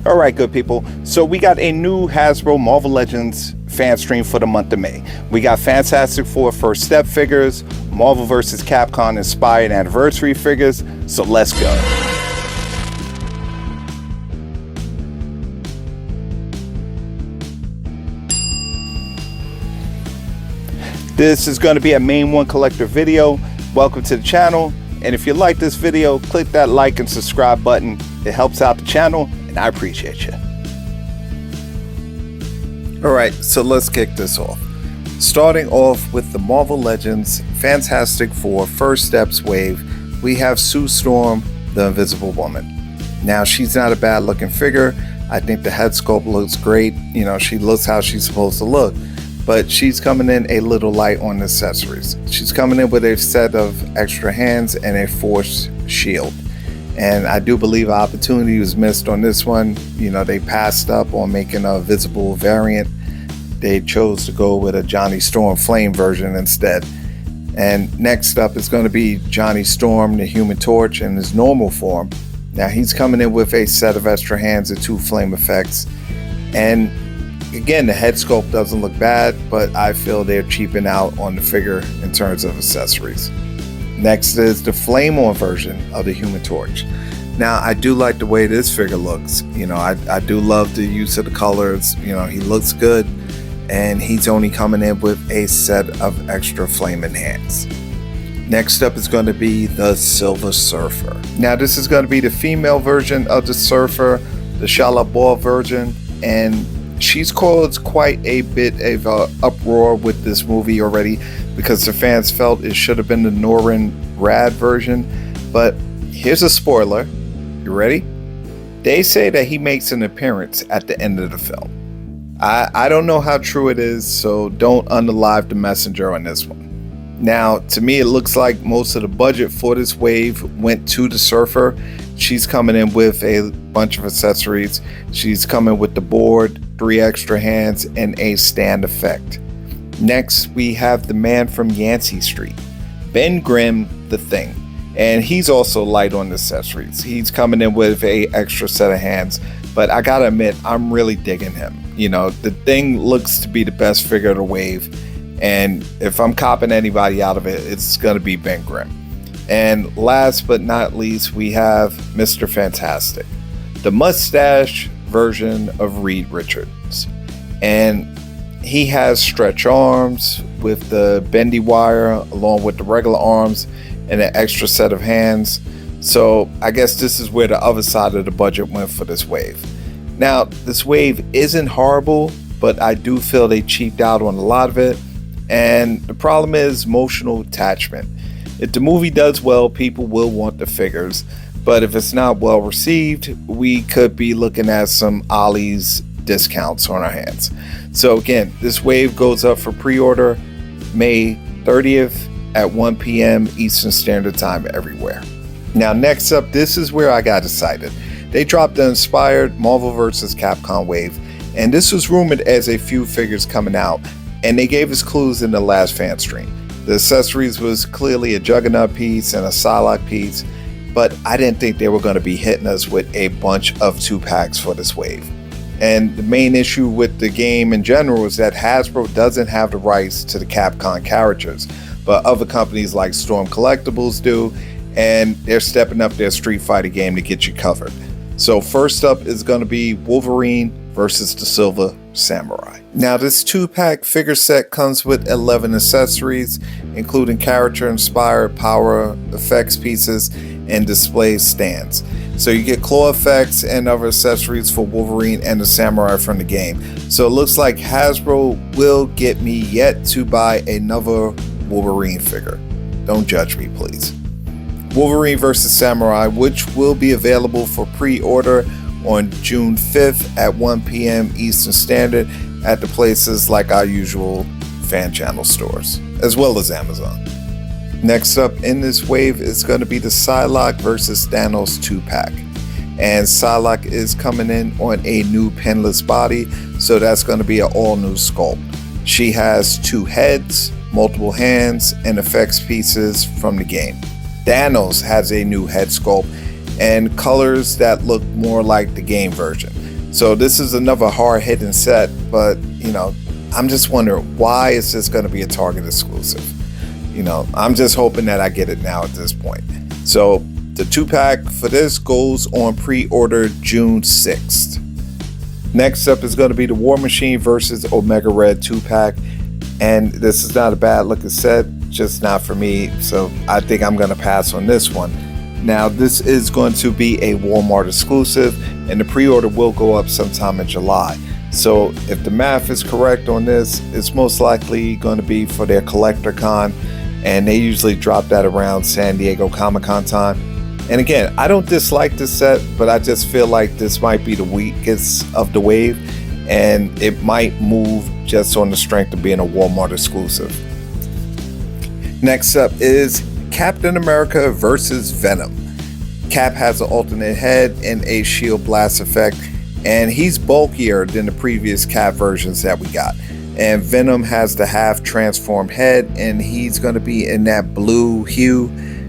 Alright, good people, so we got a new Hasbro Marvel Legends fan stream for the month of May. We got Fantastic Four First Step figures, Marvel vs. Capcom inspired anniversary figures, so let's go. This is going to be a main one collector video. Welcome to the channel, and if you like this video, click that like and subscribe button. It helps out the channel and I appreciate you. Alright, so let's kick this off. Starting off with the Marvel Legends Fantastic Four First Steps wave, we have Sue Storm, the Invisible Woman. Now, she's not a bad looking figure. I think the head sculpt looks great. You know, she looks how she's supposed to look. But she's coming in a little light on accessories. She's coming in with a set of extra hands and a force shield. And I do believe opportunity was missed on this one. You know, they passed up on making a visible variant. They chose to go with a Johnny Storm Flame version instead. And next up is going to be Johnny Storm, the Human Torch, in his normal form. Now he's coming in with a set of extra hands and 2 flame effects. And again, the head sculpt doesn't look bad, but I feel they're cheaping out on the figure in terms of accessories. Next is the flame on version of the Human Torch. Now, I do like the way this figure looks. You know, I do love the use of the colors. You know, he looks good, and he's only coming in with a set of extra flaming hands. Next up is going to be the Silver Surfer. Now, this is going to be the female version of the Surfer, the Charlotte Ball version, and she's caused quite a bit of uproar with this movie already because the fans felt it should have been the Norrin Rad version. But here's a spoiler. You ready? They say that he makes an appearance at the end of the film. I don't know how true it is, so don't unalive the messenger on this one. Now, to me, it looks like most of the budget for this wave went to the Surfer. She's coming in with a bunch of accessories. She's coming with the board, 3 extra hands, and a stand effect. Next, we have the man from Yancey Street, Ben Grimm, the Thing. And he's also light on accessories. He's coming in with a extra set of hands, but I gotta admit, I'm really digging him. You know, the Thing looks to be the best figure of the wave, and if I'm copping anybody out of it, it's gonna be Ben Grimm. And last but not least, we have Mr. Fantastic, the mustache version of Reed Richards. And he has stretch arms with the bendy wire along with the regular arms and an extra set of hands. So I guess this is where the other side of the budget went for this wave. Now, this wave isn't horrible, but I do feel they cheaped out on a lot of it. And the problem is emotional attachment. If the movie does well, people will want the figures. But if it's not well received, we could be looking at some Ollie's discounts on our hands. So again, this wave goes up for pre-order May 30th at 1 p.m. Eastern Standard Time everywhere. Now, next up, this is where I got excited. They dropped the inspired Marvel vs. Capcom wave, and this was rumored as a few figures coming out, and they gave us clues in the last fan stream. The accessories was clearly a Juggernaut piece and a Psylocke piece, but I didn't think they were going to be hitting us with a bunch of 2-packs for this wave. And the main issue with the game in general is that Hasbro doesn't have the rights to the Capcom characters, but other companies like Storm Collectibles do, and they're stepping up their Street Fighter game to get you covered. So first up is going to be Wolverine versus the Silver Samurai. Now, this 2-pack figure set comes with 11 accessories, including character-inspired power effects pieces and display stands. So you get claw effects and other accessories for Wolverine and the Samurai from the game. So it looks like Hasbro will get me yet to buy another Wolverine figure. Don't judge me, please. Wolverine vs. Samurai, which will be available for pre-order on June 5th at 1 p.m. Eastern Standard at the places like our usual fan channel stores, as well as Amazon. Next up in this wave is going to be the Psylocke vs. Thanos 2-pack. And Psylocke is coming in on a new penless body, so that's going to be an all-new sculpt. She has 2 heads, multiple hands, and effects pieces from the game. Thanos has a new head sculpt and colors that look more like the game version. So this is another hard-hitting set, but I'm just wondering, why is this going to be a Target exclusive? I'm just hoping that I get it now at this point. So the 2-pack for this goes on pre-order June 6th. Next up is going to be the War Machine versus Omega Red 2-pack. And this is not a bad looking set, just not for me. So I think I'm going to pass on this one. Now this is going to be a Walmart exclusive, and the pre-order will go up sometime in July. So if the math is correct on this, it's most likely going to be for their collector con, and they usually drop that around San Diego Comic-Con time. And again, I don't dislike this set, but I just feel like this might be the weakest of the wave, and it might move just on the strength of being a Walmart exclusive. Next up is Captain America versus Venom. Cap has an alternate head and a shield blast effect, and he's bulkier than the previous Cap versions that we got. And Venom has the half transformed head, and he's going to be in that blue hue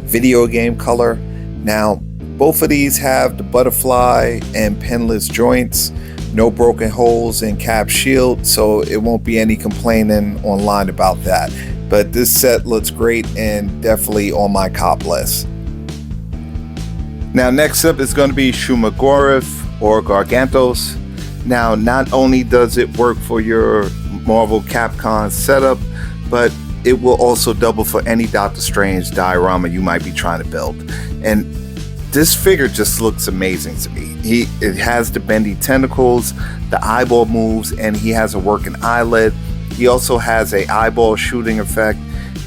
video game color. Now both of these have the butterfly and pinless joints, no broken holes in Cap's shield, so it won't be any complaining online about that. But this set looks great and definitely on my cop list. Now next up is going to be Shumagorath or Gargantos. Now not only does it work for your Marvel Capcom setup, but it will also double for any Doctor Strange diorama you might be trying to build. And this figure just looks amazing to me. It has the bendy tentacles, the eyeball moves, and he has a working eyelid. He also has a eyeball shooting effect,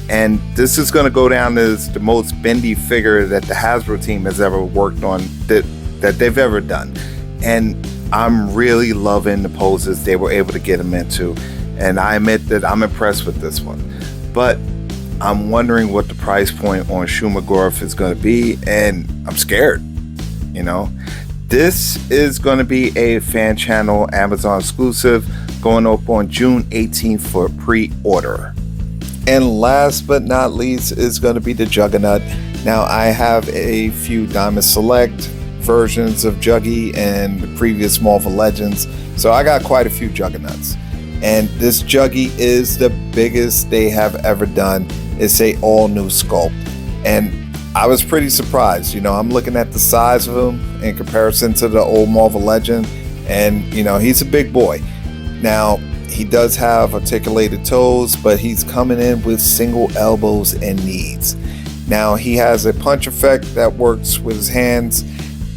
and this is going to go down as the most bendy figure that the Hasbro team has ever worked on, that they've ever done. And I'm really loving the poses they were able to get him into, and I admit that I'm impressed with this one. But I'm wondering what the price point on Shumagorath is going to be, and I'm scared. This is going to be a fan channel Amazon exclusive, going up on June 18th for pre-order. And last but not least is going to be the Juggernaut. Now I have a few Diamond Select versions of Juggy and the previous Marvel Legends, so I got quite a few Juggernauts. And this Juggy is the biggest they have ever done. It's a all new sculpt, and I was pretty surprised. I'm looking at the size of him in comparison to the old Marvel Legend, and he's a big boy. Now he does have articulated toes, but he's coming in with single elbows and knees. Now he has a punch effect that works with his hands,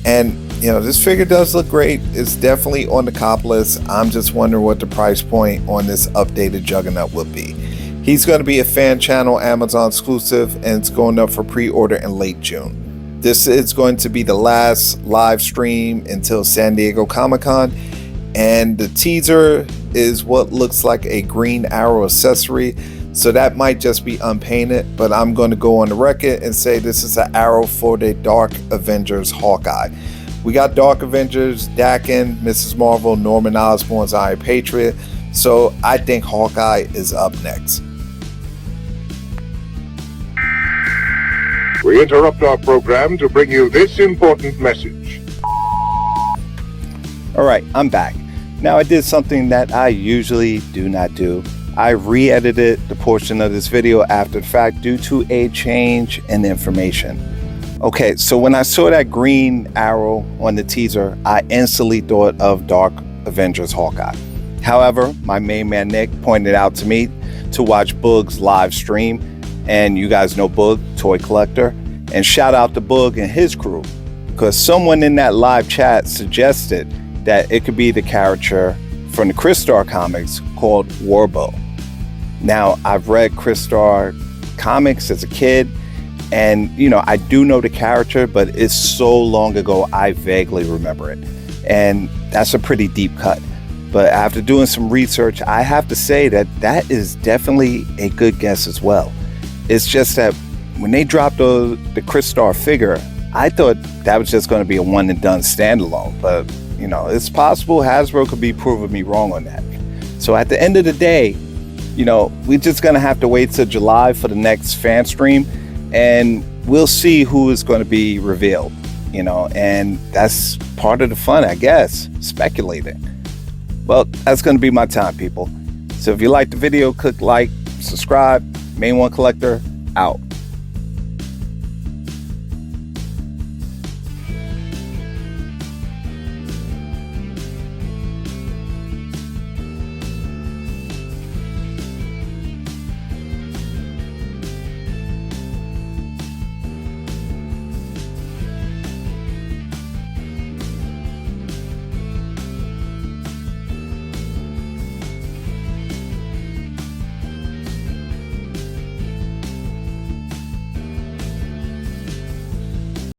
and this figure does look great. It's definitely on the cop list. I'm just wondering what the price point on this updated Juggernaut will be. He's going to be a fan channel Amazon exclusive, and it's going up for pre-order in late June. This is going to be the last live stream until San Diego Comic-Con, and the teaser is what looks like a Green Arrow accessory, so that might just be unpainted, but I'm going to go on the record and say this is an arrow for the Dark Avengers Hawkeye. We got Dark Avengers, Dakin, Mrs. Marvel, Norman Osborn's Iron Patriot, so I think Hawkeye is up next. We interrupt our program to bring you this important message. Alright, I'm back. Now I did something that I usually do not do. I re-edited the portion of this video after the fact due to a change in information. Okay, so when I saw that green arrow on the teaser, I instantly thought of Dark Avengers Hawkeye. However, my main man Nick pointed out to me to watch Boog's live stream, and you guys know Boog, toy collector, and shout out to Boog and his crew, because someone in that live chat suggested that it could be the character from the Crystar comics called Warbo. Now, I've read Crystar comics as a kid, and I do know the character, but it's so long ago I vaguely remember it, and that's a pretty deep cut. But after doing some research, I have to say that is definitely a good guess as well. It's just that when they dropped the Crystar figure, I thought that was just going to be a one and done standalone, but it's possible Hasbro could be proving me wrong on that. So at the end of the day, we're just going to have to wait till July for the next fan stream, and we'll see who is going to be revealed. you know, and that's part of the fun, I guess, speculating. Well, that's going to be my time, people. So if you liked the video, click like, subscribe. Main One Collector out.